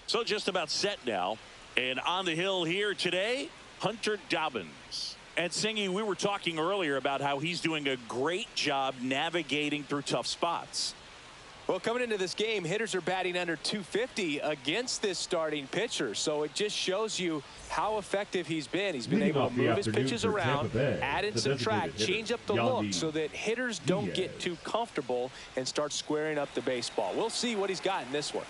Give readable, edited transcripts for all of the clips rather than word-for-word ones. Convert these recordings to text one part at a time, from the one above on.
So just about set now. And on the hill here today, Hunter Dobbins. And Singy, we were talking earlier about how he's doing a great job navigating through tough spots. Well, coming into this game, hitters are batting under 250 against this starting pitcher. So it just shows you how effective he's been. He's been able to move his pitches around, add and subtract, change up the look so that hitters don't get too comfortable and start squaring up the baseball. We'll see what he's got in this one.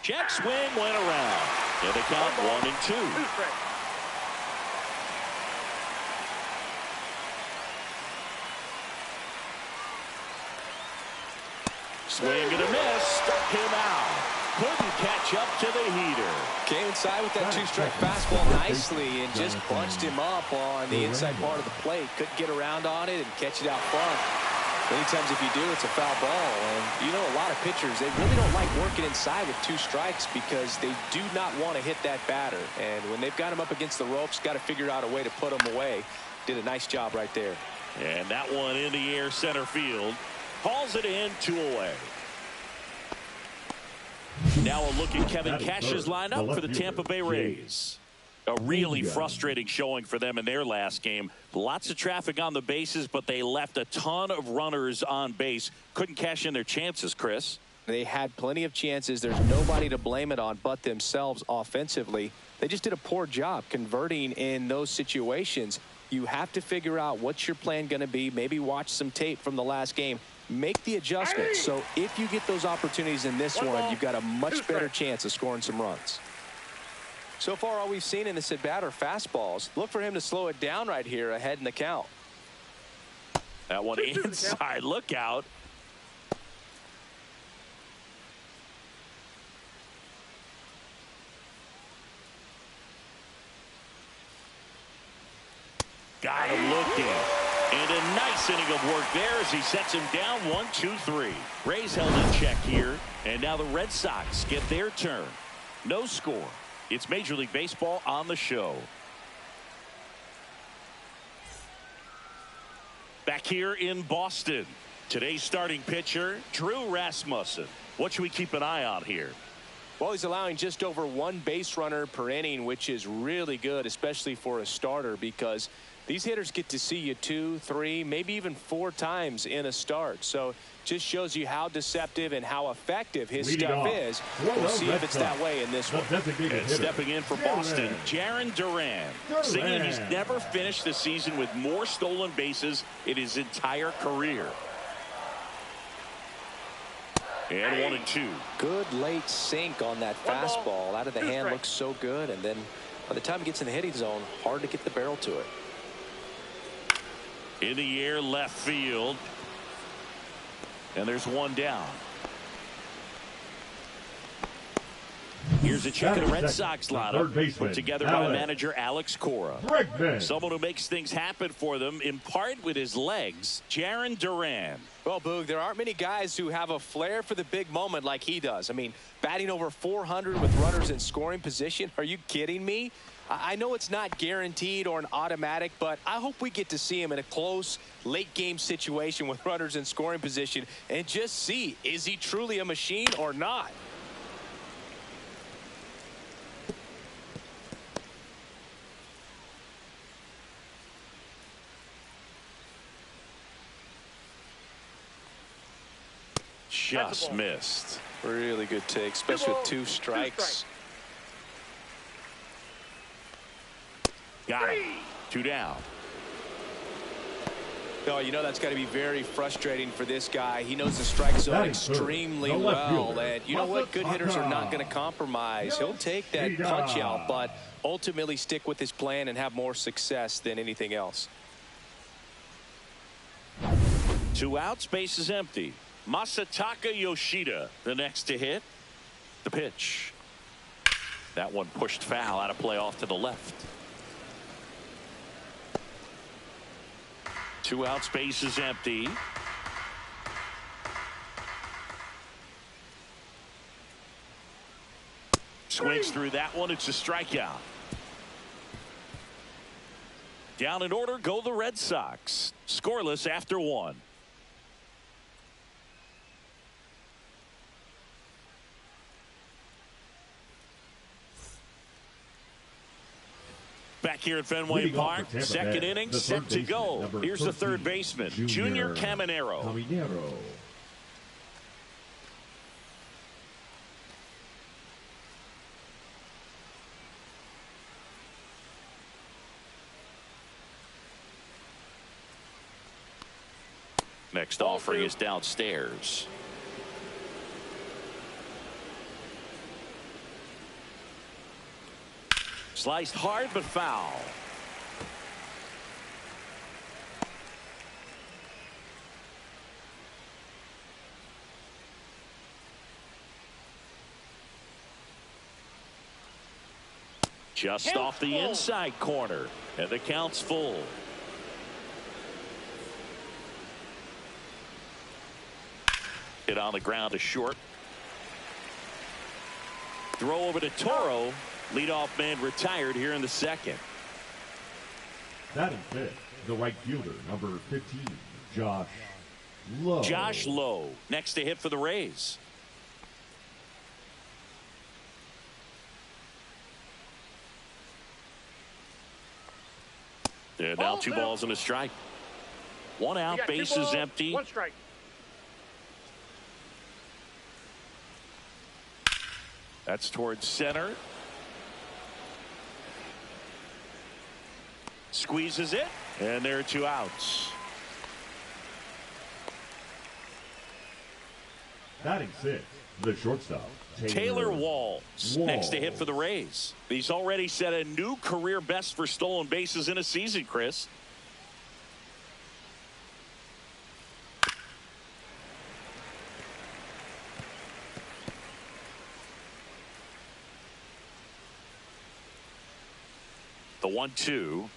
Check swing went around. And the count 1-2. Swing and a miss. Struck him out. Couldn't catch up to the heater. Came inside with that two-strike fastball nicely and just bunched him up on the inside part of the plate. Couldn't get around on it and catch it out front. Many times if you do, it's a foul ball. And you know, a lot of pitchers, they really don't like working inside with two strikes because they do not want to hit that batter. And when they've got him up against the ropes, got to figure out a way to put him away. Did a nice job right there. And that one in the air center field. Hauls it in, 2 away. Now a look at Kevin Cash's lineup for the Tampa Bay Rays. A really frustrating showing for them in their last game. Lots of traffic on the bases, but they left a ton of runners on base. Couldn't cash in their chances, Chris. They had plenty of chances. There's nobody to blame it on but themselves offensively. They just did a poor job converting in those situations. You have to figure out what's your plan going to be. Maybe watch some tape from the last game. Make the adjustments. So if you get those opportunities in this one, you've got a much better chance of scoring some runs. So far, all we've seen in this at-bat are fastballs. Look for him to slow it down right here ahead in the count. That one inside. Look out. Got him looking. And a nice inning of work there as he sets him down 1-2-3. Rays held in check here. And now the Red Sox get their turn. No score. It's Major League Baseball on the show. Back here in Boston. Today's starting pitcher, Drew Rasmussen. What should we keep an eye on here? Well, he's allowing just over 1 base runner per inning, which is really good, especially for a starter, because these hitters get to see you 2, 3, maybe even 4 times in a start. So just shows you how deceptive and how effective his stuff is. We'll see if it's that way in this one. And stepping in for Boston, Jarren Duran. Singing he's never finished the season with more stolen bases in his entire career. And 1-2. Good late sink on that fastball. Out of the hand, looks so good. And then by the time it gets in the hitting zone, hard to get the barrel to it. In the air, left field. And there's one down. Here's a check of the Red Sox lineup put together by manager Alex Cora. Someone who makes things happen for them, in part with his legs, Jarren Duran. Well, Boog, there aren't many guys who have a flair for the big moment like he does. I mean, batting over 400 with runners in scoring position. Are you kidding me? I know it's not guaranteed or an automatic, but I hope we get to see him in a close late game situation with runners in scoring position and just see, is he truly a machine or not? Just missed. Really good take, especially with 2 strikes. Got him. 2 down. Oh, you know that's got to be very frustrating for this guy. He knows the strike zone extremely well. And you know what? Good hitters are not going to compromise. He'll take that punch out, but ultimately stick with his plan and have more success than anything else. 2 outs, base is empty. Masataka Yoshida, the next to hit. The pitch. That one pushed foul, out of play off to the left. 2 outs, base is empty. Swings through that one. It's a strikeout. Down in order go the Red Sox. Scoreless after 1. Back here at Fenway Park, second inning set to go. Here's the third baseman, Junior Caminero. Next offering is downstairs. Sliced hard but foul. Just off the inside corner, and the count's full. Hit on the ground to short. Throw over to Toro. Leadoff man retired here in the second. Batting fifth, the right fielder, number 15, Josh Lowe. Josh Lowe, next to hit for the Rays. And now 2 balls and a strike. 1 out, bases empty. 1 strike. That's towards center. Squeezes it, and there are 2 outs. Batting sixth, the shortstop, Taylor Walls, next to hit for the Rays. He's already set a new career best for stolen bases in a season, Chris. The 1-2.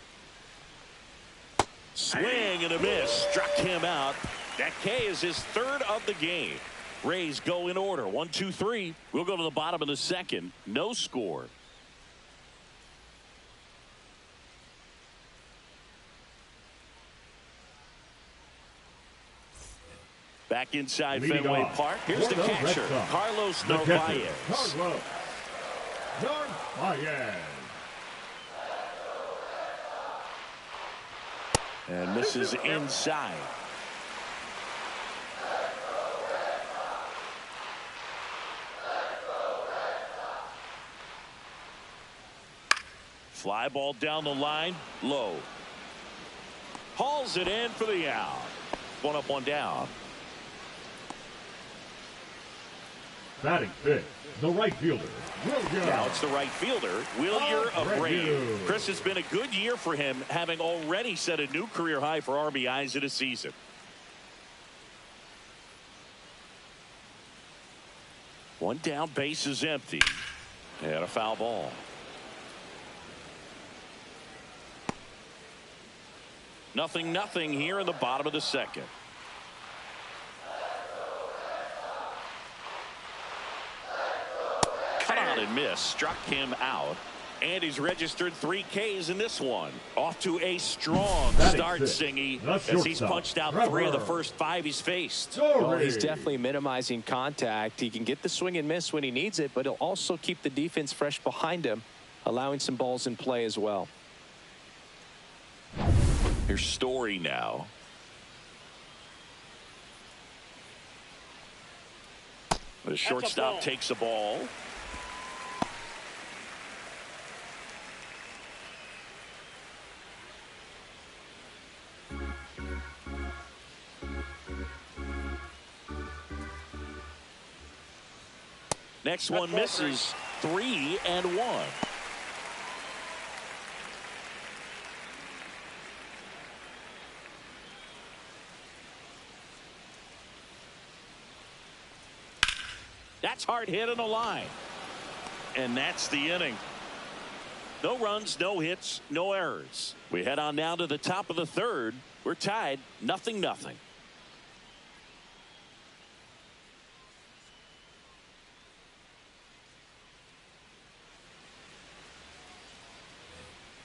Swing and a miss. Struck him out. That K is his 3rd of the game. Rays go in order. 1, 2, 3. We'll go to the bottom of the second. No score. Back inside Fenway Park. Here's the catcher, Carlos Narvaez. Carlos Narvaez. And this is inside. Fly ball down the line, low. Hauls it in for the out. 1 up, 1 down. Batting fifth, the right fielder, Willier. Now it's the right fielder, Willier Abreu. Chris, has been a good year for him, having already set a new career high for RBIs in a season. One down, base is empty. And a foul ball. Nothing here in the bottom of the second. Cut on and miss. Struck him out. And he's registered 3 Ks in this one. Off to a strong start, Singy, as he's punched out 3 of the first 5 he's faced. Well, he's definitely minimizing contact. He can get the swing and miss when he needs it, but he'll also keep the defense fresh behind him, allowing some balls in play as well. Here's Story now. The shortstop takes a ball. Next one misses. 3-1. That's hard hit on the line. And that's the inning. No runs, no hits, no errors. We head on now to the top of the third. We're tied 0-0.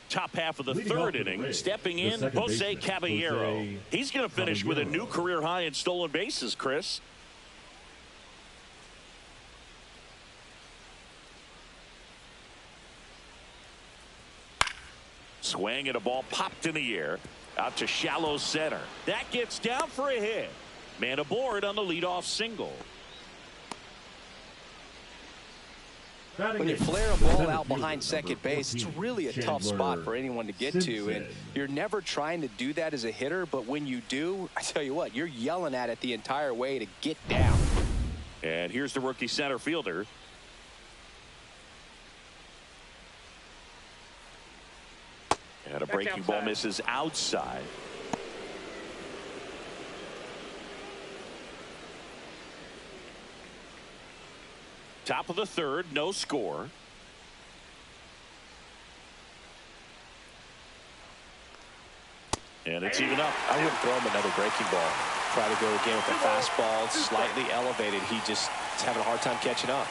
Top half of the third inning, stepping in, Jose Caballero. He's going to finish with a new career high in stolen bases, Chris. Swing and a ball popped in the air out to shallow center. That gets down for a hit. Man aboard on the leadoff single. When you flare a ball out behind second base, it's really a tough spot for anyone to get to, and you're never trying to do that as a hitter, but when you do, I tell you what, you're yelling at it the entire way to get down. And here's the rookie center fielder. And a breaking ball misses outside. Top of the third, no score. And it's even up. I wouldn't throw him another breaking ball. Try to go again with the fastball, slightly elevated. He just is having a hard time catching up.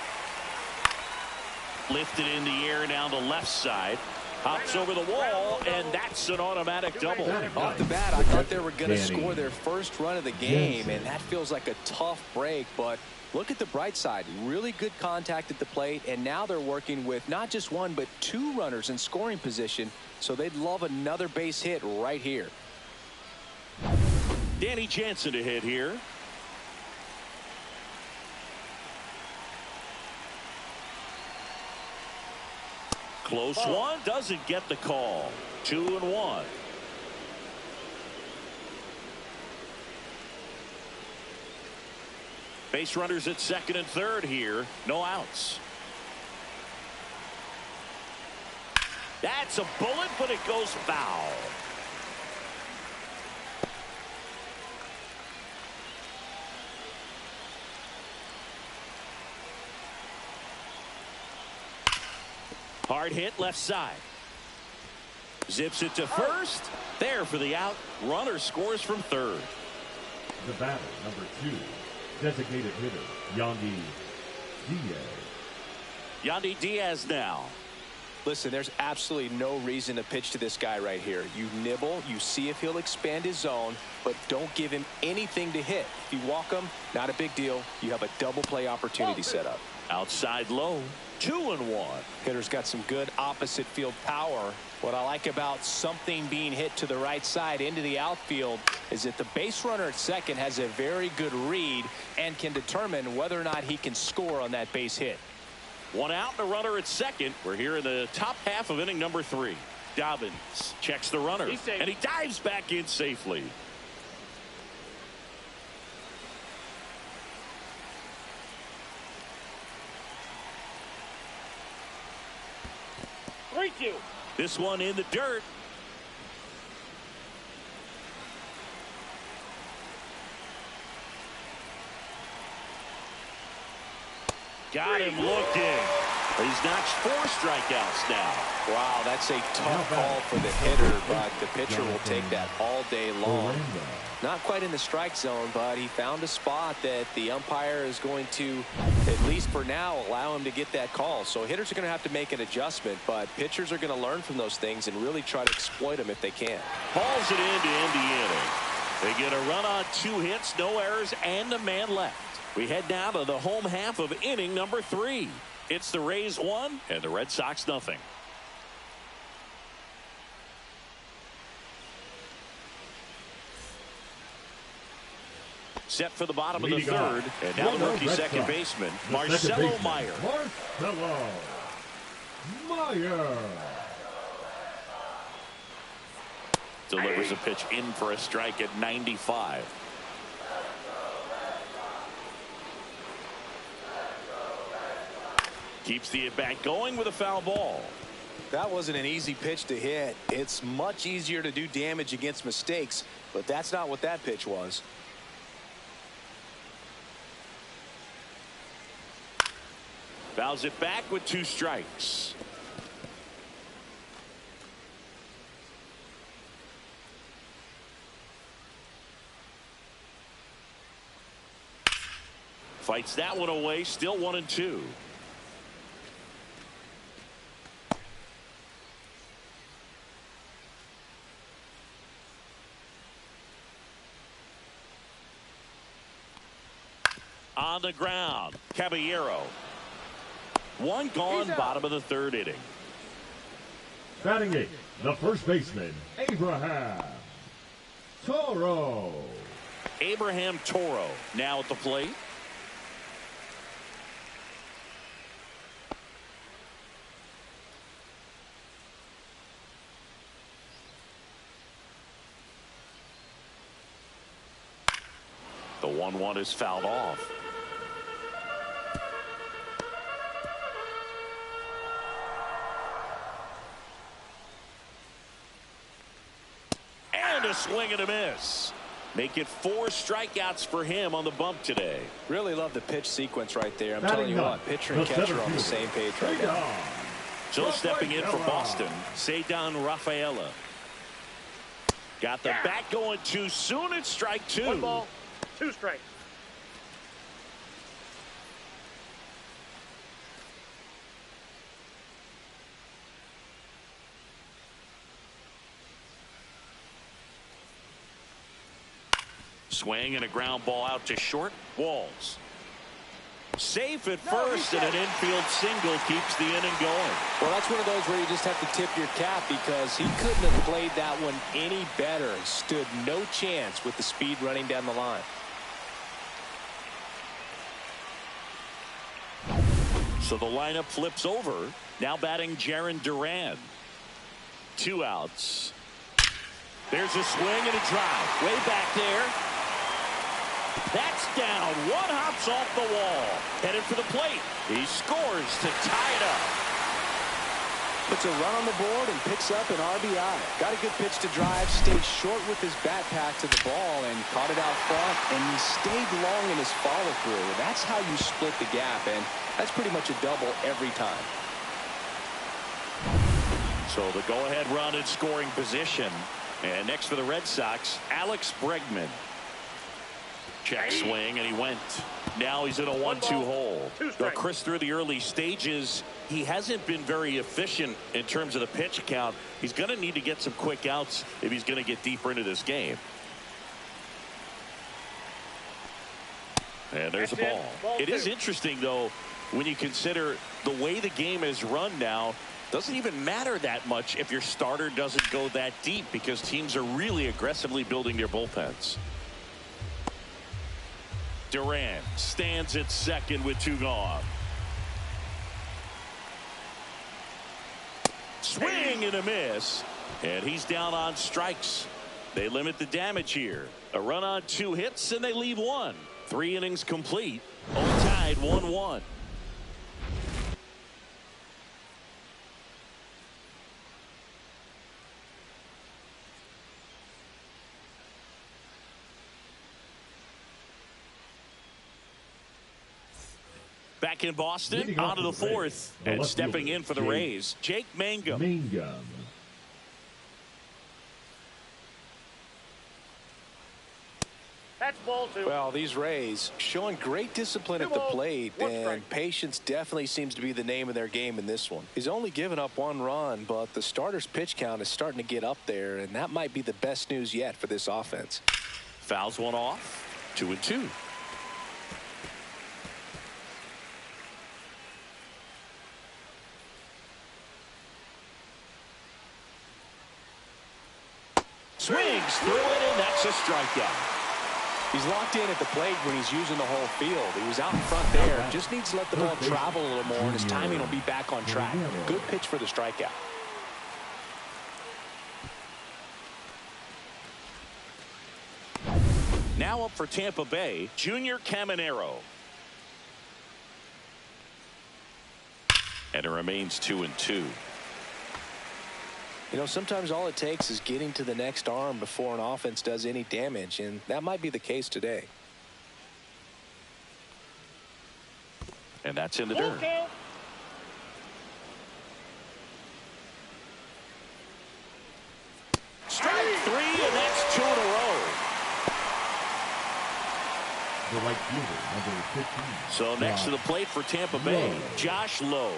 Lifted in the air down the left side. Hops over the wall, and that's an automatic double. Off the bat, I thought they were going to score their first run of the game, and that feels like a tough break, but look at the bright side. Really good contact at the plate, and now they're working with not just one, but two runners in scoring position, so they'd love another base hit right here. Danny Jansen to hit here. Close one, doesn't get the call. 2-1. Base runners at second and third here. No outs. That's a bullet, but it goes foul. Hard hit left side. Zips it to first. There for the out. Runner scores from third. The batter, number 2, designated hitter, Yandy Diaz. Yandy Diaz now. Listen, there's absolutely no reason to pitch to this guy right here. You nibble, you see if he'll expand his zone, but don't give him anything to hit. If you walk him, not a big deal. You have a double play opportunity set up. Outside low. 2-1. Hitter's got some good opposite field power. What I like about something being hit to the right side into the outfield is that the base runner at second has a very good read and can determine whether or not he can score on that base hit. One out and a runner at second. We're here in the top half of inning number 3. Dobbins checks the runner, and he dives back in safely. This one in the dirt. Got him looking. He's notched 4 strikeouts now. Wow, that's a tough call for the hitter, but the pitcher will take that all day long. Not quite in the strike zone, but he found a spot that the umpire is going to, at least for now, allow him to get that call. So hitters are going to have to make an adjustment, but pitchers are going to learn from those things and really try to exploit them if they can. Hauls it in to end the inning. They get a run on 2 hits, no errors, and a man left. We head now to the home half of inning number 3. It's the Rays 1 and the Red Sox nothing. Set for the bottom of the third, and now the rookie second baseman, Marcelo Meyer. Marcelo Meyer. Delivers a pitch in for a strike at 95. Keeps the at-bat going with a foul ball. That wasn't an easy pitch to hit. It's much easier to do damage against mistakes, but that's not what that pitch was. Fouls it back with 2 strikes. Fights that one away, still 1-2. On the ground, Caballero. One gone, bottom of the third inning. Batting 8, the first baseman, Abraham Toro. Abraham Toro now at the plate. The 1-1 is fouled off. And a swing and a miss. Make it 4 strikeouts for him on the bump today. Really love the pitch sequence right there. I'm telling you what, pitcher and catcher are on the same page right now. So stepping in for Boston, Cedar Rafaela. Got the bat going too soon. It's strike 2. 1 ball, 2 strikes. Swing and a ground ball out to short. Walls. Safe at first, and an infield single keeps the inning going. Well, that's one of those where you just have to tip your cap because he couldn't have played that one any better. Stood no chance with the speed running down the line. So the lineup flips over. Now batting Jarren Duran. 2 outs. There's a swing and a drive. Way back there. That's down. 1 hops off the wall. Headed for the plate. He scores to tie it up. Puts a run on the board and picks up an RBI. Got a good pitch to drive. Stayed short with his bat pack to the ball and caught it out front. And he stayed long in his follow through. That's how you split the gap. And that's pretty much a double every time. So the go-ahead run in scoring position. And next for the Red Sox, Alex Bregman. Check swing, and he went. Now he's in a 1-2 hole. Now, Chris, through the early stages, he hasn't been very efficient in terms of the pitch count. He's going to need to get some quick outs if he's going to get deeper into this game. And there's a ball. It is interesting, though, when you consider the way the game is run now. Doesn't even matter that much if your starter doesn't go that deep because teams are really aggressively building their bullpens. Duran stands at second with 2 gone. Swing and a miss. And he's down on strikes. They limit the damage here. A run on 2 hits and they leave 1. 3 innings complete. All tied 1-1. Back in Boston, on to the 4th, and stepping in for the Rays, Jake Mangum. That's ball 2. Well, these Rays showing great discipline at the plate, and patience definitely seems to be the name of their game in this one. He's only given up 1 run, but the starter's pitch count is starting to get up there, and that might be the best news yet for this offense. Fouls one off. 2-2. Swings through it, and that's a strikeout. He's locked in at the plate when he's using the whole field. He was out in front there. Just needs to let the ball travel a little more, and his timing will be back on track. Good pitch for the strikeout. Now up for Tampa Bay, Junior Caminero. And it remains 2-2. You know, sometimes all it takes is getting to the next arm before an offense does any damage, and that might be the case today. And that's in the dirt. Strike 3, and that's 2 in a row. The right fielder, number 15. So next to the plate for Tampa Bay, Josh Lowe.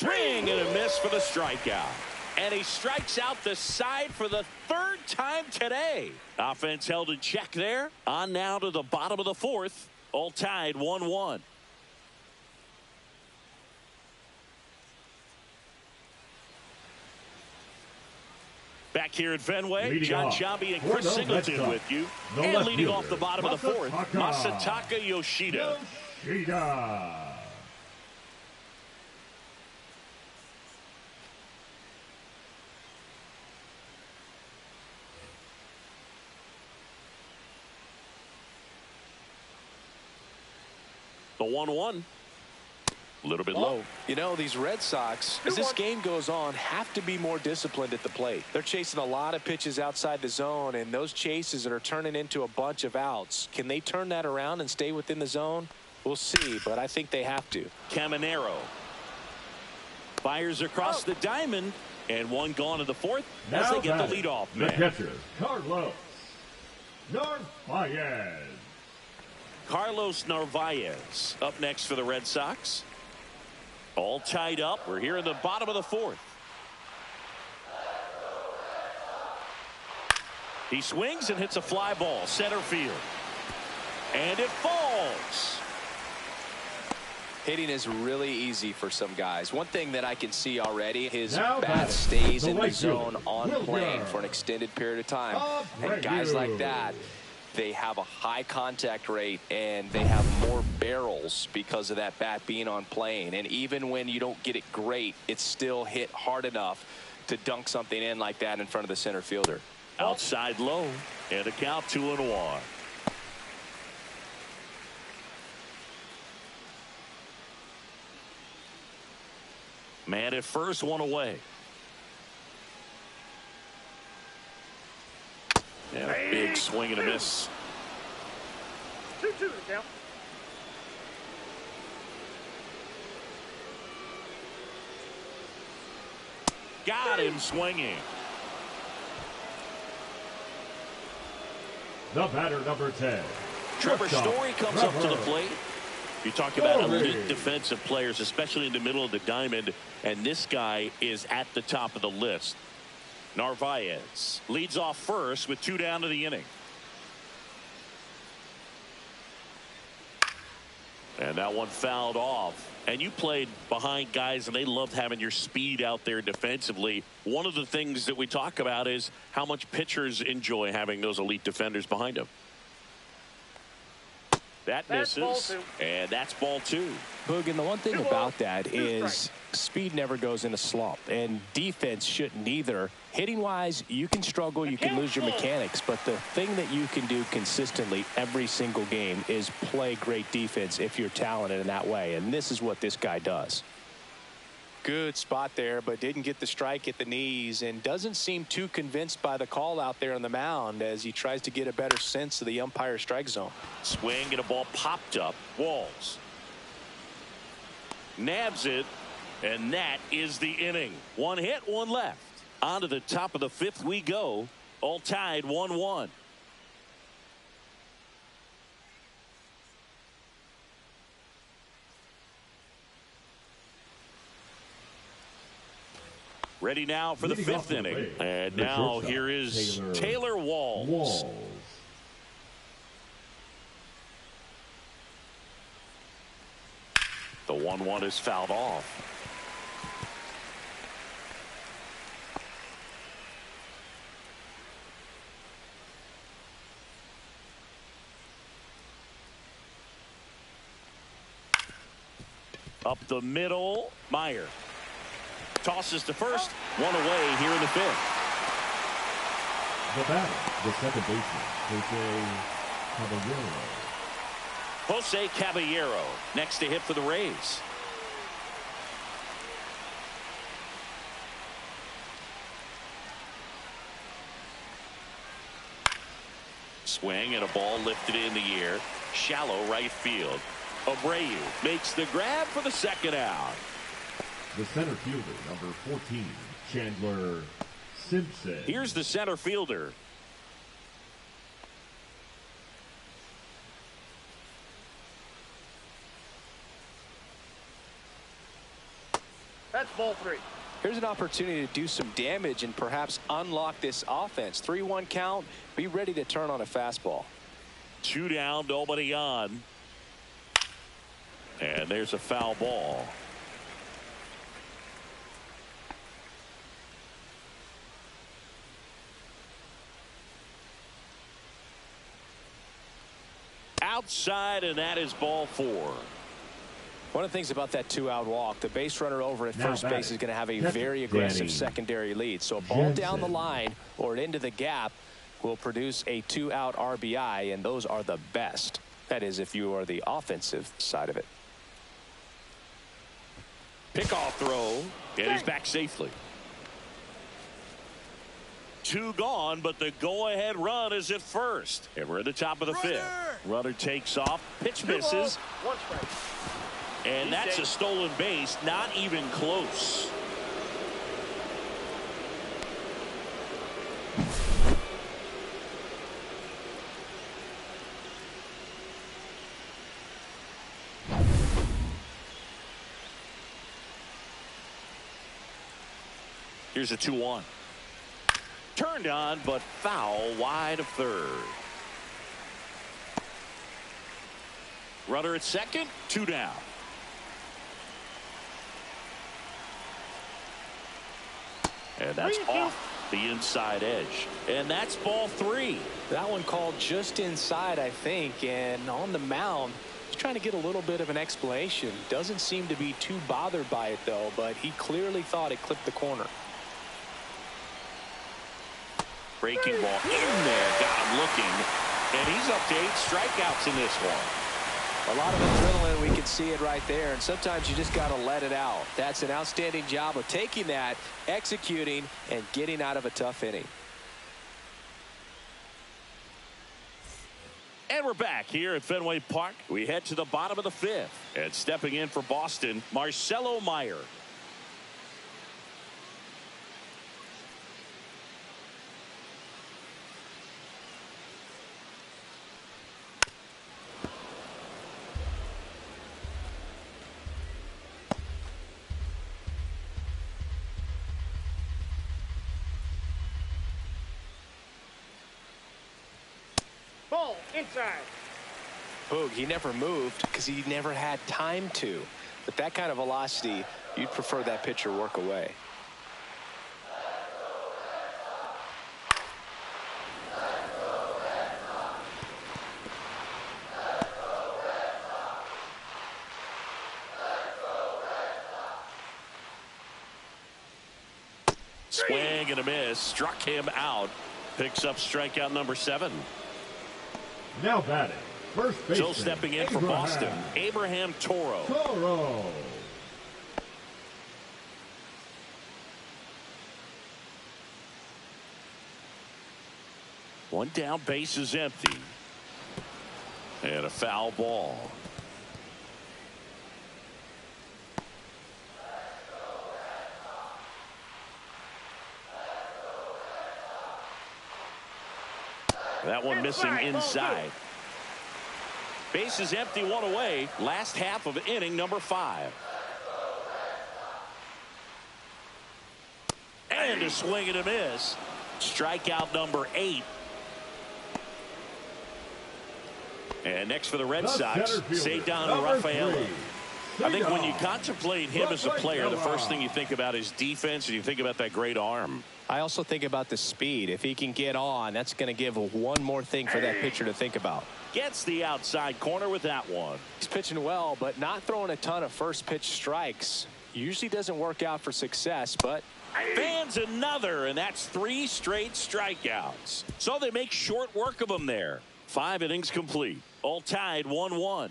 Swing and a miss for the strikeout. And he strikes out the side for the third time today. Offense held in check there. On now to the bottom of the fourth. All tied 1-1. Back here at Fenway, Leading John off Sciambi and for Chris the Singleton Red with you. the And left leading off fielder, the bottom of the fourth, Masataka Yoshida. Yoshida. The 1-1. A little bit low. You know, these Red Sox, as this game goes on, have to be more disciplined at the plate. They're chasing a lot of pitches outside the zone, and those chases that are turning into a bunch of outs. Can they turn that around and stay within the zone? We'll see, but I think they have to. Caminero fires across the diamond, and one gone in the fourth as they get the leadoff The man. catcher, Carlos Narvaez. Carlos Narvaez up next for the Red Sox. All tied up. We're here in the bottom of the fourth. He swings and hits a fly ball center field. And it falls. Hitting is really easy for some guys. One thing that I can see already, his Now bat stays the in the right zone fielder, on Will plane Young. for an extended period of time. Abreu. And guys like that, they have a high contact rate and they have more barrels because of that bat being on plane. And even when you don't get it great, it's still hit hard enough to dunk something in like that in front of the center fielder. Outside low, and a count 2-1. Man at first, one away. And a big swing and a miss. 2-2 to count. Got him swinging. The batter, number 10. Trevor Shortstop, Story comes up to the Trevor. plate. You talk about Story. elite defensive players, especially in the middle of the diamond, and this guy is at the top of the list. Narvaez leads off first with 2 down to the inning. And that one fouled off. And you played behind guys, and they loved having your speed out there defensively. One of the things that we talk about is how much pitchers enjoy having those elite defenders behind them. That That's ball misses, 2. and that's ball 2. Boog, and the one thing 2 about balls, that 2 is strikes. speed never goes in a slump, and defense shouldn't either. Hitting wise, you can struggle, you can lose your mechanics, but the thing that you can do consistently every single game is play great defense if you're talented in that way, and this is what this guy does. Good spot there, but didn't get the strike at the knees and doesn't seem too convinced by the call out there on the mound as he tries to get a better sense of the umpire strike zone. Swing and a ball popped up. Walls nabs it, and that is the inning. One hit, one left. On to the top of the fifth we go. All tied 1-1. Ready now for the Leading off fifth the inning. plate, And the now shortstop, here is Taylor Taylor Walls. The 1-1 is fouled off. Up the middle, Meyer tosses to first. One away here in the fifth. The batter, the second baseman, Jose Caballero. Jose Caballero next to hit for the Rays. Swing and a ball lifted in the air. Shallow right field. Abreu makes the grab for the second out. The center fielder, number 14, Chandler Simpson. Here's the center fielder. That's ball 3. Here's an opportunity to do some damage and perhaps unlock this offense. 3-1 count. Be ready to turn on a fastball. 2 down, nobody on. And there's a foul ball. Outside, and that is ball 4. One of the things about that 2-out walk, the base runner over at first base is going to have a very aggressive Danny secondary lead. So a ball down the line or into the gap will produce a 2-out RBI, and those are the best. That is, if you are the offensive side of it. Pickoff throw, and he's back safely. 2 gone, but the go-ahead run is at first. And we're at the top of the 5th. Runner takes off, pitch misses. 1 strike. And that's a stolen base, not even close. Here's a 2-1. Turned on, but foul wide of third. Runner at second, 2 down. And that's off the inside edge. And that's ball 3. That one called just inside, I think, and on the mound, he's trying to get a little bit of an explanation. Doesn't seem to be too bothered by it, though, but he clearly thought it clipped the corner. Breaking ball in there, got him looking, and he's up to 8 strikeouts in this one. A lot of adrenaline, we can see it right there, and sometimes you just got to let it out. That's an outstanding job of taking that, executing, and getting out of a tough inning. And we're back here at Fenway Park. We head to the bottom of the 5th, and stepping in for Boston, Marcelo Meyer. Ball inside. Boog, he never moved because he never had time to. With that kind of velocity, you'd prefer that pitcher work away. Swing and a miss, struck him out. Picks up strikeout number 7. Now batting, first baseman. Still stepping in for Boston, Abraham Toro. One down, base is empty. And a foul ball. That one missing inside. Base is empty, 1 away. Last half of inning number 5. And a swing and a miss. Strikeout number 8. And next for the Red Sox, Cedar Rafaela. I think when you contemplate him as a player, the first thing you think about is defense, and you think about that great arm. I also think about the speed. If he can get on, that's going to give one more thing for that pitcher to think about. Gets the outside corner with that one. He's pitching well, but not throwing a ton of first pitch strikes. Usually doesn't work out for success, but fans another, and that's 3 straight strikeouts. So they make short work of him there. 5 innings complete. All tied 1-1.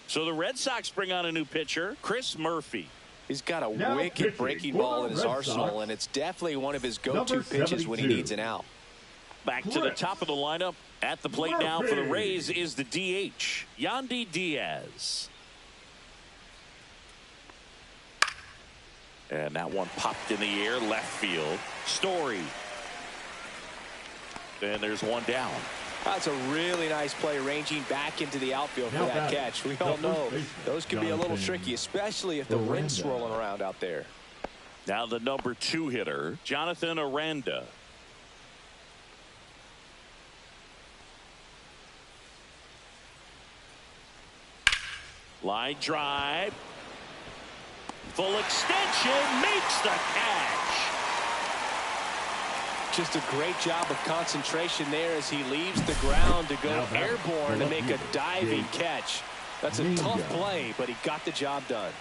So the Red Sox bring on a new pitcher, Chris Murphy. He's got a wicked breaking ball in his arsenal, and it's definitely one of his go-to pitches when he needs an out. Back to the top of the lineup. At the plate now for the Rays is the DH, Yandy Diaz. And that one popped in the air, left field. Story. And there's one down. That's a really nice play, ranging back into the outfield for that catch. We all know those can be a little tricky, especially if the wind's swirling around out there. Now the number 2 hitter, Jonathan Aranda. Line drive. Full extension, makes the catch. Just a great job of concentration there as he leaves the ground to go airborne to make a diving catch. That's a tough play, but he got the job done.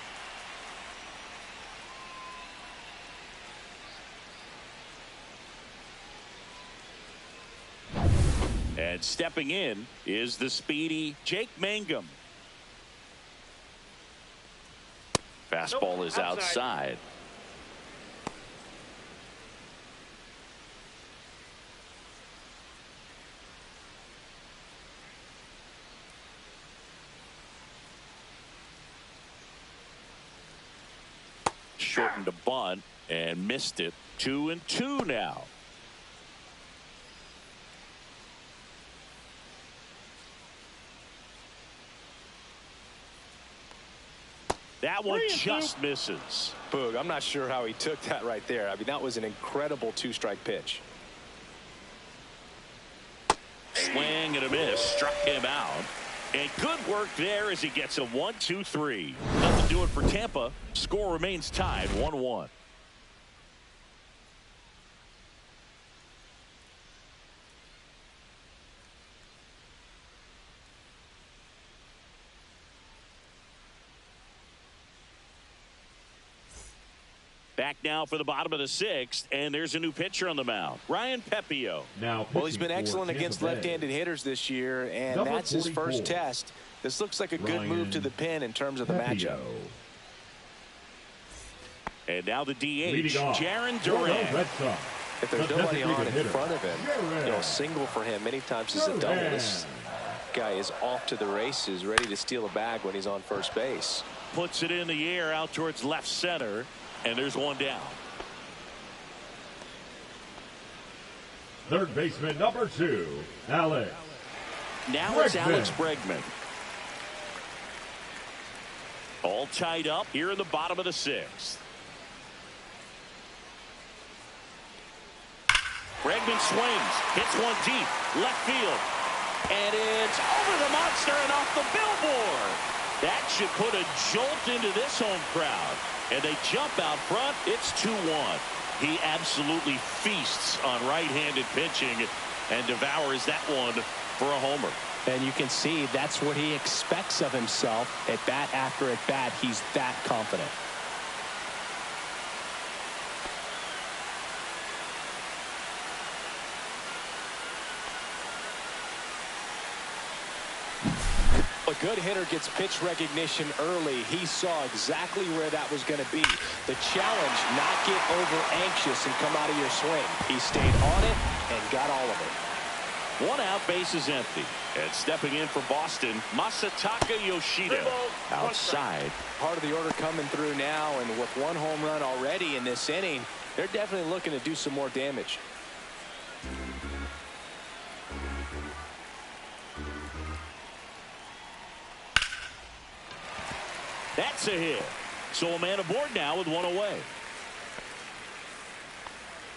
And stepping in is the speedy Jake Mangum. Fastball is outside. Shortened a bunt and missed it. 2-2 now. That one just misses. Boog, I'm not sure how he took that right there. I mean, that was an incredible 2-strike pitch. Swing and a miss. Struck him out. And good work there as he gets a 1-2-3. Nothing doing for Tampa. Score remains tied 1-1. Back now for the bottom of the 6th, and there's a new pitcher on the mound, Ryan Pepio. Well, he's been excellent against left-handed hitters this year, and that's his first test. This looks like a good move to the pen in terms of the matchup. And now the DH, Jaron Duran. If there's nobody on in front of him, single for him many times is a double. This guy is off to the races, ready to steal a bag when he's on first base. Puts it in the air out towards left center. And there's one down. Third baseman number 2, Alex. Now it's Alex Bregman. All tied up here in the bottom of the 6th. Bregman swings, hits one deep, left field. And it's over the monster and off the billboard. That should put a jolt into this home crowd. And they jump out front. It's 2-1. He absolutely feasts on right-handed pitching and devours that one for a homer. And you can see that's what he expects of himself at bat after at bat. He's that confident. A good hitter gets pitch recognition early. He saw exactly where that was going to be. The challenge, not get over anxious and come out of your swing. He stayed on it and got all of it. One out, base is empty. And stepping in for Boston, Masataka Yoshida. Outside. Part of the order coming through now, and with one home run already in this inning, they're definitely looking to do some more damage. That's a hit. So a man aboard now with one away.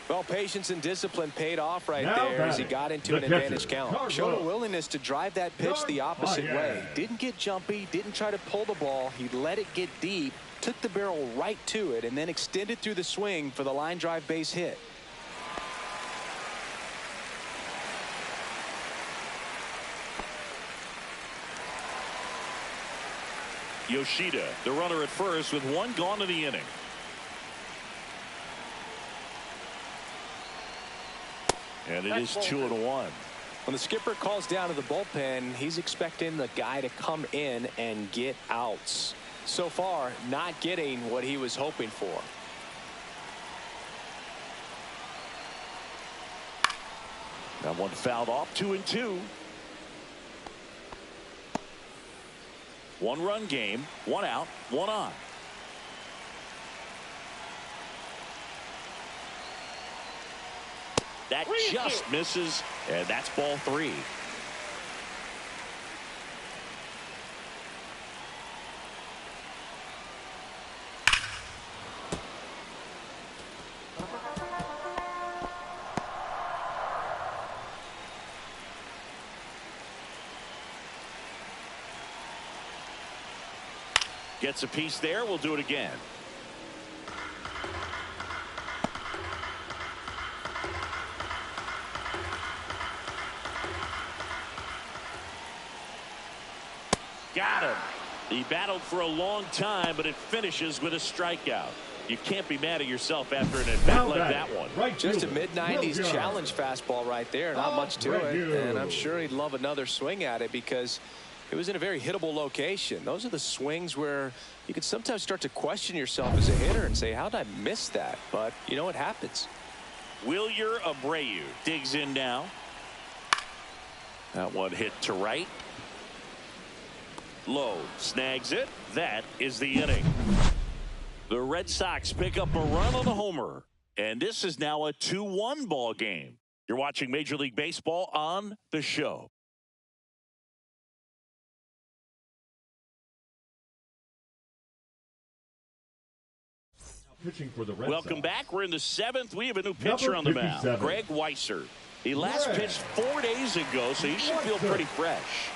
Well, patience and discipline paid off right there as he got into an advantage count. Showed a willingness to drive that pitch the opposite way. Didn't get jumpy, didn't try to pull the ball. He let it get deep, took the barrel right to it, and then extended through the swing for the line drive base hit. Yoshida, the runner at first with one gone in the inning. And it is 2-1. When the skipper calls down to the bullpen, he's expecting the guy to come in and get outs. So far, not getting what he was hoping for. That one fouled off. 2-2. One-run game, one out, one on. That just misses, and that's ball 3. Gets a piece there. We'll do it again. Got him. He battled for a long time, but it finishes with a strikeout. You can't be mad at yourself after an at-bat like that one. Right Just a fielder, mid-90s challenge fastball right there. Not much to it. And I'm sure he'd love another swing at it because it was in a very hittable location. Those are the swings where you can sometimes start to question yourself as a hitter and say, how did I miss that? But you know what happens. Wilyer Abreu digs in now. That one hit to right. Low snags it. That is the inning. The Red Sox pick up a run on the homer. And this is now a 2-1 ball game. You're watching Major League Baseball on The Show. Pitching for the Red Welcome Sox. back. We're in the 7th. We have a new pitcher on the mound, Greg Weisser. He last pitched 4 days ago, so he should feel pretty fresh.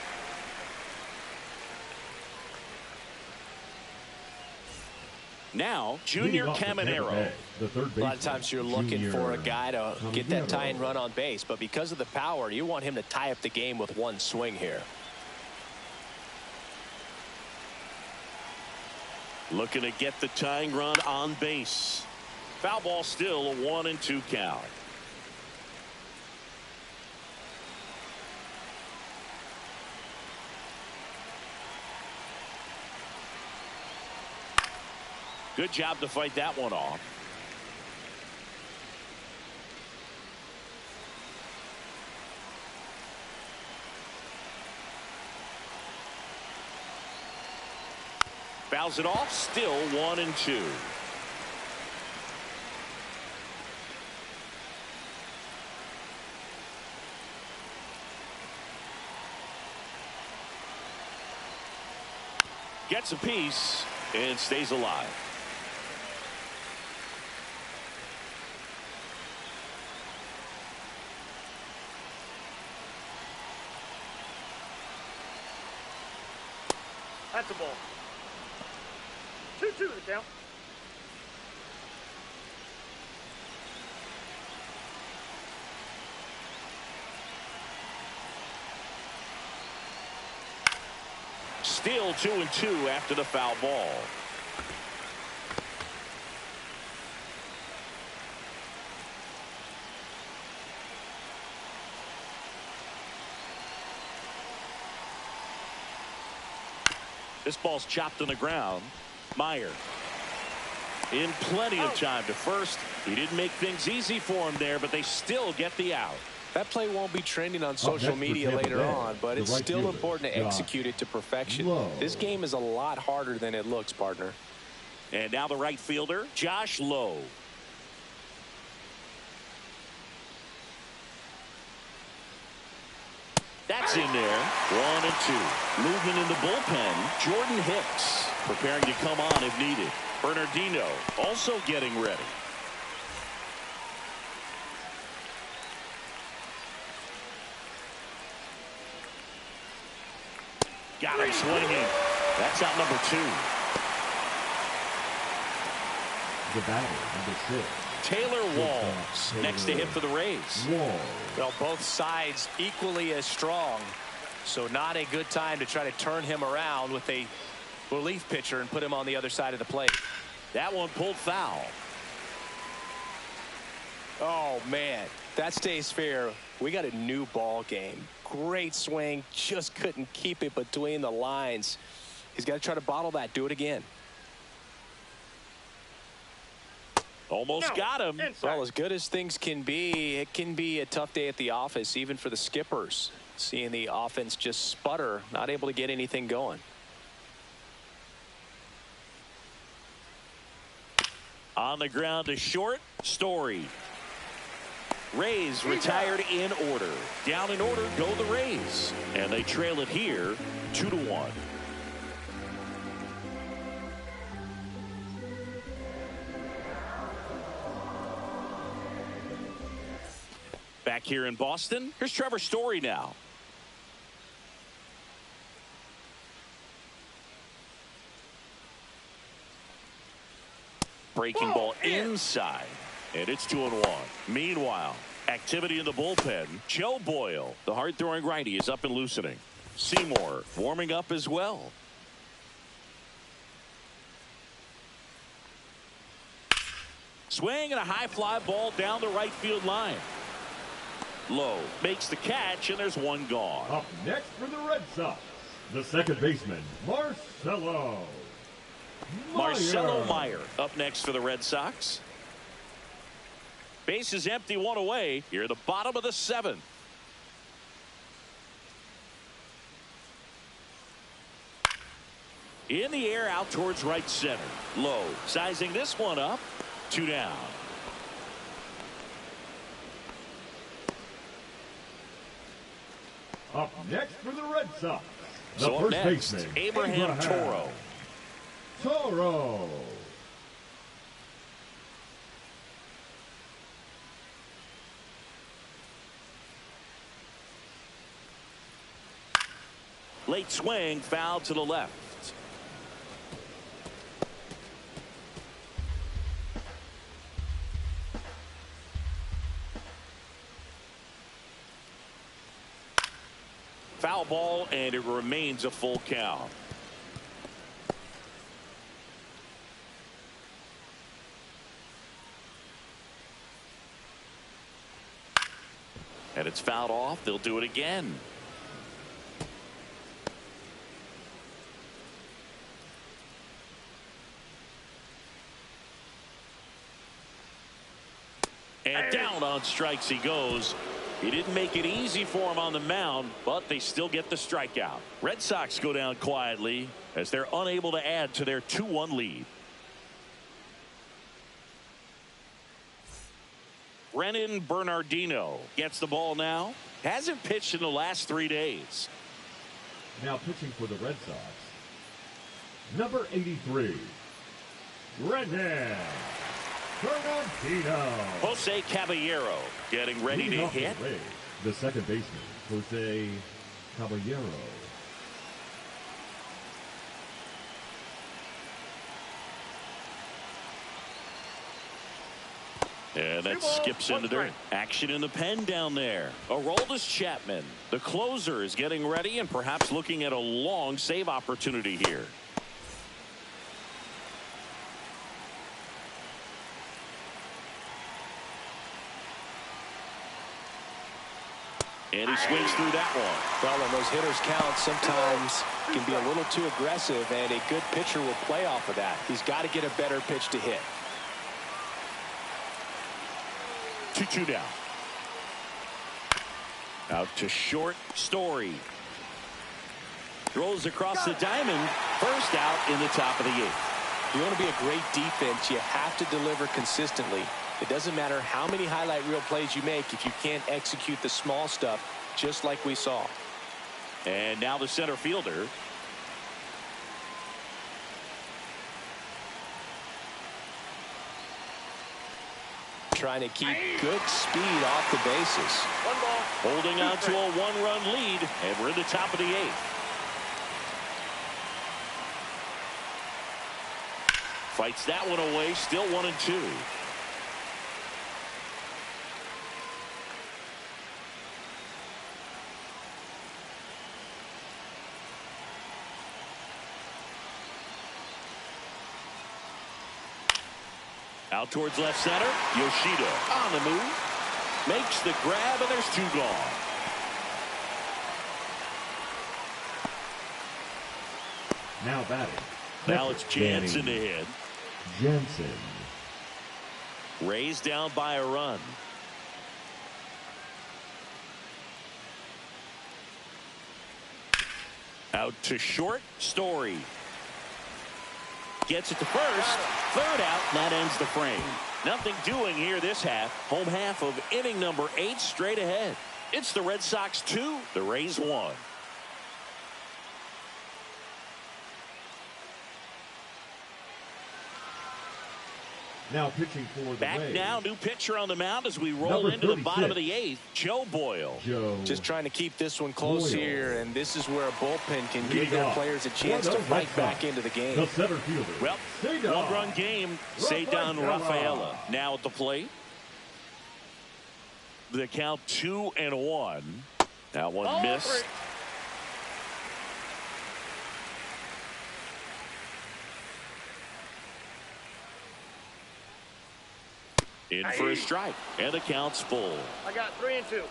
Now, Junior Caminero. A lot of times you're looking for a guy to get that tying run on base, but because of the power, you want him to tie up the game with one swing here. Looking to get the tying run on base. Foul ball, still a 1-2 count. Good job to fight that one off. Fouls it off, still 1-2. Gets a piece and stays alive. That's a ball. 2-2 the count. Still 2-2 after the foul ball. This ball's chopped on the ground. Meyer in plenty of time to first. He didn't make things easy for him there, but they still get the out. That play won't be trending on social media later on, but it's still important to execute it to perfection. This game is a lot harder than it looks, partner. And now the right fielder, Josh Lowe. That's in there. 1-2. Movement in the bullpen. Jordan Hicks preparing to come on if needed. Bernardino also getting ready. Got him swinging. That's out number 2. The batter, number 6. Taylor Walls next to hit for the Rays. Well, both sides equally as strong, so not a good time to try to turn him around with a relief pitcher and put him on the other side of the plate. That one pulled foul. Oh man, that stays fair. We got a new ball game. Great swing, just couldn't keep it between the lines. He's got to try to bottle that. Do it again. Almost got him. Well, as good as things can be, it can be a tough day at the office, even for the skippers. Seeing the offense just sputter, not able to get anything going. On the ground to short, Story. Rays retired in order. Down in order go the Rays. And they trail it here 2-1. Back here in Boston, here's Trevor Story now. Breaking ball inside, and it's 2-1. Meanwhile, activity in the bullpen. Joe Boyle, the hard-throwing righty, is up and loosening. Seymour warming up as well. Swing and a high fly ball down the right field line. Low makes the catch, and there's one gone. Up next for the Red Sox, the second baseman, Marcelo Meyer up next for the Red Sox. Base is empty, one away. Here at the bottom of the seventh. In the air, out towards right center. Low sizing this one up. 2 down. Up next for the Red Sox, the So up first next, baseman, Abraham Toro. Toro. Late swing, foul to the left. Foul ball, and it remains a full count. And it's fouled off. They'll do it again. And down on strikes he goes. He didn't make it easy for him on the mound, but they still get the strikeout. Red Sox go down quietly as they're unable to add to their 2-1 lead. Brennan Bernardino gets the ball now. Hasn't pitched in the last 3 days. Now pitching for the Red Sox, number 83, Brennan Bernardino. Jose Caballero getting ready to hit. The second baseman, Jose Caballero. And that skips into their action in the pen down there. Aroldis Chapman, the closer, is getting ready and perhaps looking at a long save opportunity here. And he swings through that one. Well, when those hitters count, sometimes can be a little too aggressive, and a good pitcher will play off of that. He's got to get a better pitch to hit. 2-2 down. Out to short, Story. Throws across the diamond. First out in the top of the eighth. You want to be a great defense, you have to deliver consistently. It doesn't matter how many highlight reel plays you make if you can't execute the small stuff, just like we saw. And now the center fielder. Trying to keep good speed off the bases. One ball. Holding on to a one-run lead, and we're in the top of the eighth. Fights that one away, still 1-2. Out towards left center. Yoshida on the move. Makes the grab, and there's 2 gone. Now batting. Now it's Jansen to hit. Jansen. Rays down by a run. Out to short, Story. Gets it to first. Third out, and that ends the frame. Nothing doing here this half. Home half of inning number 8 straight ahead. It's the Red Sox 2, the Rays 1. Now pitching for the Back Rays. now, new pitcher on the mound as we roll into the bottom of the 8th, Joe Boyle. Just trying to keep this one close here, and this is where a bullpen can give their players a chance to Red fight Sox. back into the game. The center fielder. Well, one-run game, Cedar Rafaela now at the plate. The count 2-1. That one missed. In for a strike, and the count's full. I got 3 and 2.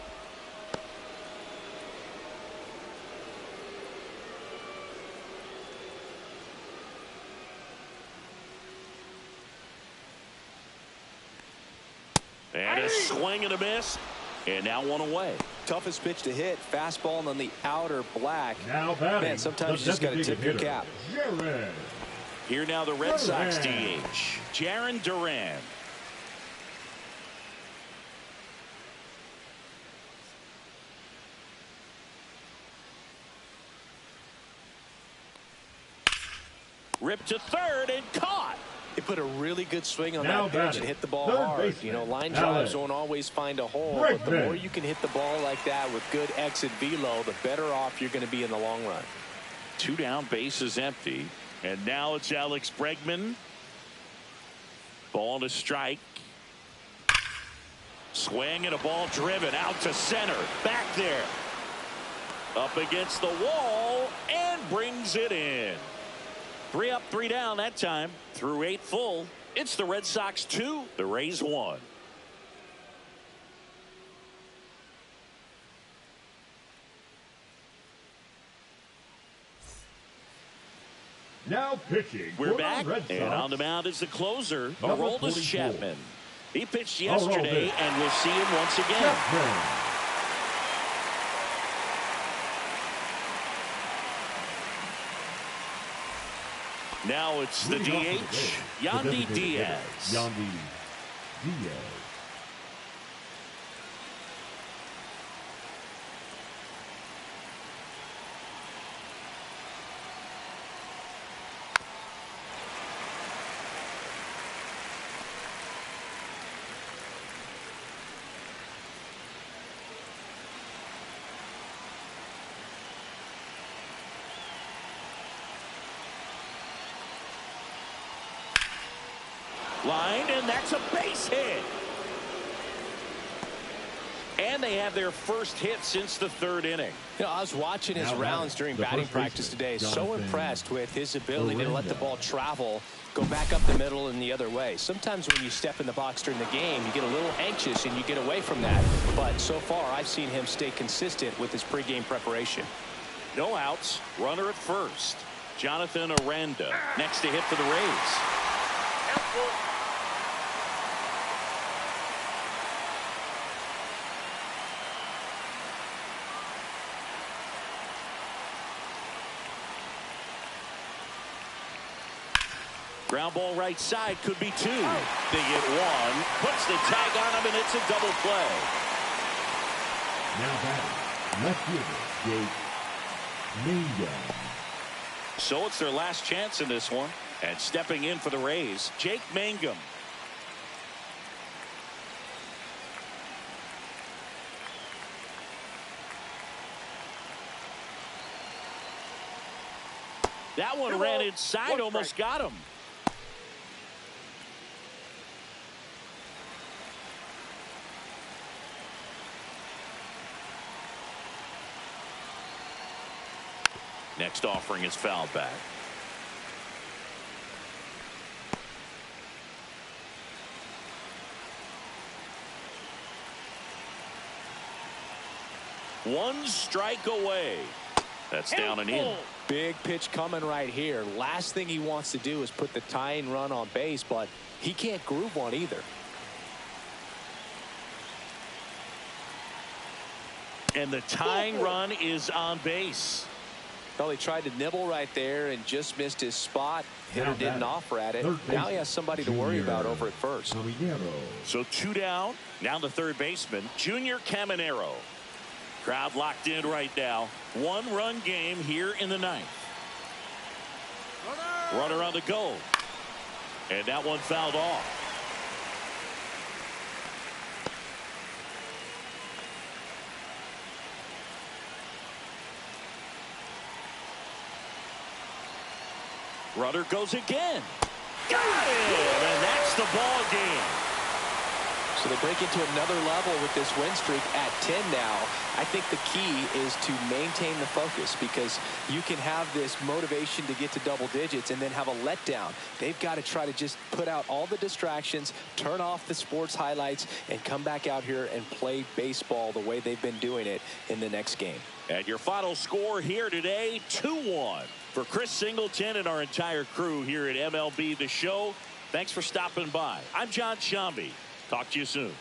And a swing and a miss, and now one away. Toughest pitch to hit, fastball on the outer black. Now batting. Man, sometimes you just got to tip your cap. Jared. Here now the Red Sox DH, Jarren Duran. Ripped to third and caught. He put a really good swing on Now that pitch batting. and hit the ball Third hard. baseman, You know, line Alex. drives don't always find a hole, Great but the man. more you can hit the ball like that with good exit velo, the better off you're going to be in the long run. 2 down, bases empty. And now it's Alex Bregman. Ball to strike. Swing and a ball driven out to center. Back there. Up against the wall and brings it in. 3 up, 3 down that time. Through 8 full. It's the Red Sox 2, the Rays 1. Now pitching. We're for back, the Red Sox. and on the mound is the closer, Number Aroldis 44. Chapman. He pitched Aroldis. yesterday, and we'll see him once again. Chapman. Now it's the Leading off DH, for the Rays, the Yandy designated Diaz. hitter, Yandy Diaz. Line, and that's a base hit. And they have their first hit since the 3rd inning. You know, I was watching his Now rounds batting, during the batting first practice baseman, today. So Jonathan impressed with his ability to let the Miranda. ball travel, go back up the middle and the other way. Sometimes when you step in the box during the game, you get a little anxious and you get away from that. But so far, I've seen him stay consistent with his pregame preparation. No outs, runner at first. Jonathan Aranda next to hit for the Rays. Ground ball right side, could be 2. They get 1, puts the tag on him, and it's a double play. Now batting. Left fielder. Jake Mangum. So it's their last chance in this one. And stepping in for the Rays, Jake Mangum. That one ran inside, almost got him. Next offering is fouled back. One strike away. That's down and in. Big pitch coming right here. Last thing he wants to do is put the tying run on base, but he can't groove one either. And the tying run is on base. Well, he tried to nibble right there and just missed his spot. Hitter didn't offer at it. Now he has somebody to worry about over at first. So 2 down. Now the third baseman, Junior Caminero. Crowd locked in right now. 1-run game here in the 9th. Runner on the go. And that one fouled off. Runner goes again. Got it! And that's the ball game. So they break into another level with this win streak at 10 now. I think the key is to maintain the focus, because you can have this motivation to get to double digits and then have a letdown. They've got to try to just put out all the distractions, turn off the sports highlights, and come back out here and play baseball the way they've been doing it in the next game. And your final score here today, 2-1. For Chris Singleton and our entire crew here at MLB The Show, thanks for stopping by. I'm John Shambi. Talk to you soon.